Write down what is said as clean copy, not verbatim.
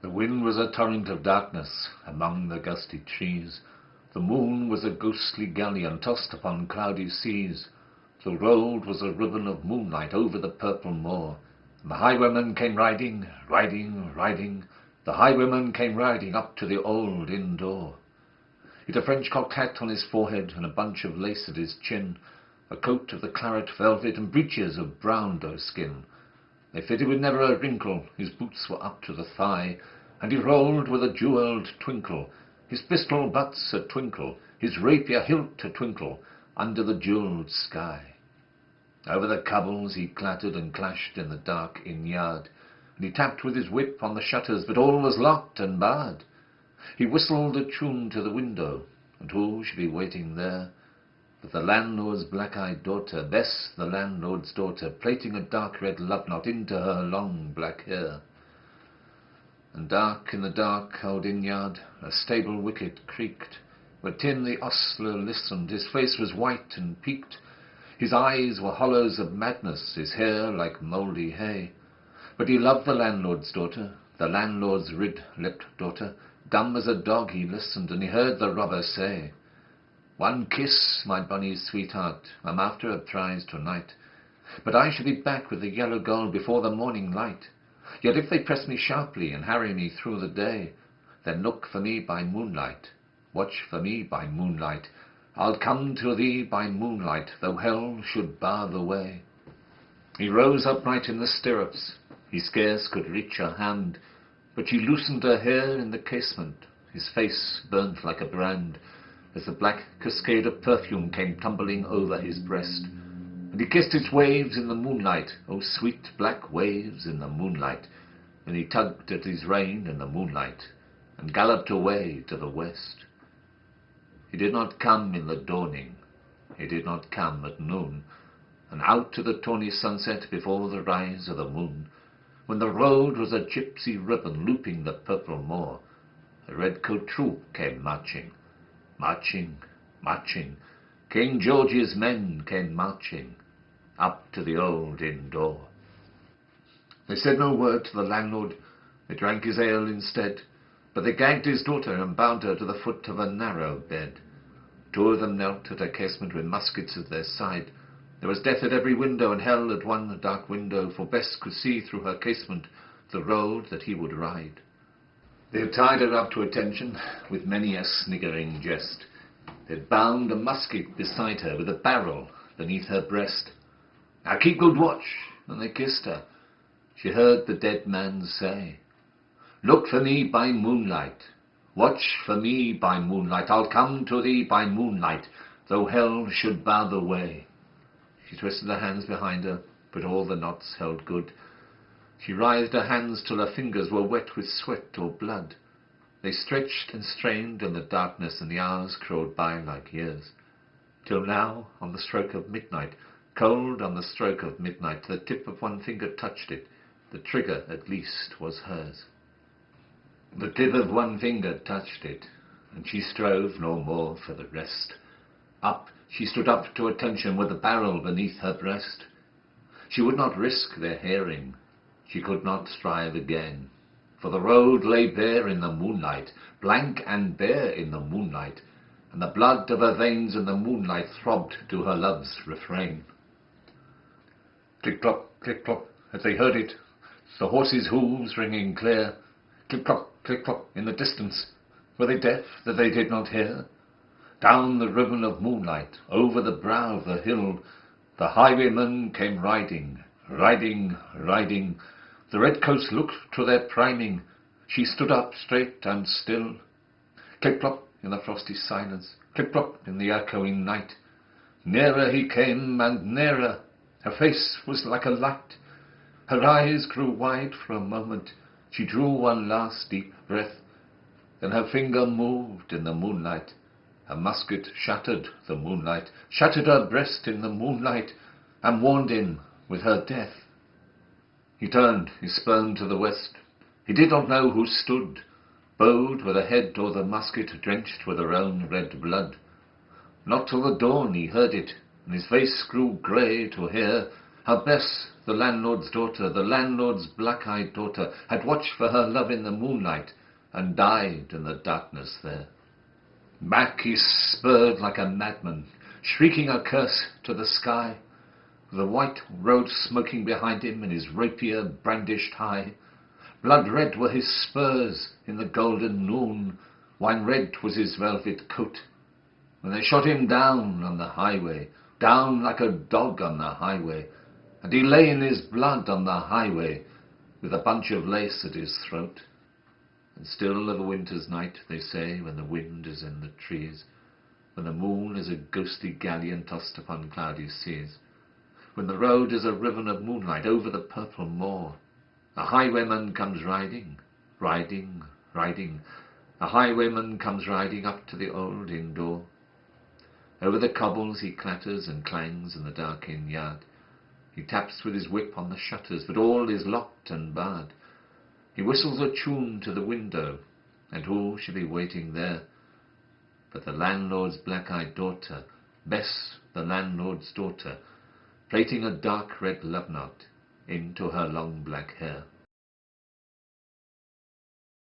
The wind was a torrent of darkness among the gusty trees. The moon was a ghostly galleon tossed upon cloudy seas. The road was a ribbon of moonlight over the purple moor. And the highwayman came riding, riding, riding. The highwayman came riding up to the old inn door. He'd a French cocked hat on his forehead and a bunch of lace at his chin, a coat of the claret velvet and breeches of brown doe-skin. They fitted with never a wrinkle, his boots were up to the thigh, and he rolled with a jewelled twinkle, his pistol butts a twinkle, his rapier hilt a twinkle, under the jewelled sky. Over the cobbles he clattered and clashed in the dark inn yard, and he tapped with his whip on the shutters, but all was locked and barred. He whistled a tune to the window, and who should be waiting there but the landlord's black-eyed daughter, Bess, the landlord's daughter, plaiting a dark red love knot into her long black hair. And dark in the dark old inn-yard a stable wicket creaked, where Tim the ostler listened. His face was white and peaked, his eyes were hollows of madness, his hair like mouldy hay. But he loved the landlord's daughter, the landlord's red-lipped daughter. Dumb as a dog he listened, and he heard the robber say, "One kiss, my bonny sweetheart, I'm after a prize tonight. But I shall be back with the yellow gold before the morning light. Yet if they press me sharply and harry me through the day, then look for me by moonlight, watch for me by moonlight. I'll come to thee by moonlight, though hell should bar the way." He rose upright in the stirrups, he scarce could reach her hand, but she loosened her hair in the casement. His face burnt like a brand, as the black cascade of perfume came tumbling over his breast, and he kissed its waves in the moonlight, oh sweet black waves in the moonlight, and he tugged at his rein in the moonlight, and galloped away to the west. He did not come in the dawning, he did not come at noon, and out to the tawny sunset before the rise of the moon, when the road was a gypsy ribbon looping the purple moor, a red-coat troop came marching. Marching, marching, King George's men came marching up to the old inn door. They said no word to the landlord, they drank his ale instead, but they gagged his daughter and bound her to the foot of a narrow bed. Two of them knelt at a casement with muskets at their side. There was death at every window and hell at one dark window, for Bess could see through her casement the road that he would ride. They had tied her up to attention with many a sniggering jest. They had bound a musket beside her with a barrel beneath her breast. "Now keep good watch," and they kissed her. She heard the dead man say, "Look for me by moonlight, watch for me by moonlight. I'll come to thee by moonlight, though hell should bar the way." She twisted her hands behind her, but all the knots held good. She writhed her hands till her fingers were wet with sweat or blood. They stretched and strained in the darkness, and the hours crawled by like years. Till now, on the stroke of midnight, cold on the stroke of midnight, the tip of one finger touched it. The trigger, at least, was hers. The tip of one finger touched it, and she strove no more for the rest. Up, she stood up to attention with the barrel beneath her breast. She would not risk their hearing. She could not strive again, for the road lay bare in the moonlight, blank and bare in the moonlight, and the blood of her veins in the moonlight throbbed to her love's refrain. Click-clop, as they heard it, the horses' hooves ringing clear. Click-clop, in the distance. Were they deaf that they did not hear? Down the ribbon of moonlight, over the brow of the hill, the highwaymen came riding, riding, riding. The redcoats looked to their priming. She stood up straight and still. Clip-clop in the frosty silence, clip-clop in the echoing night. Nearer he came and nearer. Her face was like a light. Her eyes grew wide for a moment. She drew one last deep breath. Then her finger moved in the moonlight. Her musket shattered the moonlight, shattered her breast in the moonlight, and warned him with her death. He turned, he spurned to the west. He did not know who stood, bowed with a head o'er the musket, drenched with her own red blood. Not till the dawn he heard it, and his face grew grey to hear How Bess, the landlord's daughter, the landlord's black-eyed daughter, had watched for her love in the moonlight, and died in the darkness there. Back he spurred like a madman, shrieking a curse to the sky, with the white road smoking behind him and his rapier brandished high. Blood-red were his spurs in the golden noon, wine-red was his velvet coat, when they shot him down on the highway, down like a dog on the highway, and he lay in his blood on the highway, with a bunch of lace at his throat. And still of a winter's night, they say, when the wind is in the trees, when the moon is a ghostly galleon tossed upon cloudy seas, when the road is a ribbon of moonlight over the purple moor, a highwayman comes riding, riding, riding, a highwayman comes riding up to the old inn door. Over the cobbles he clatters and clangs in the dark inn yard. He taps with his whip on the shutters, but all is locked and barred. He whistles a tune to the window, and who shall be waiting there but the landlord's black-eyed daughter, Bess, the landlord's daughter, plaiting a dark red love knot into her long black hair.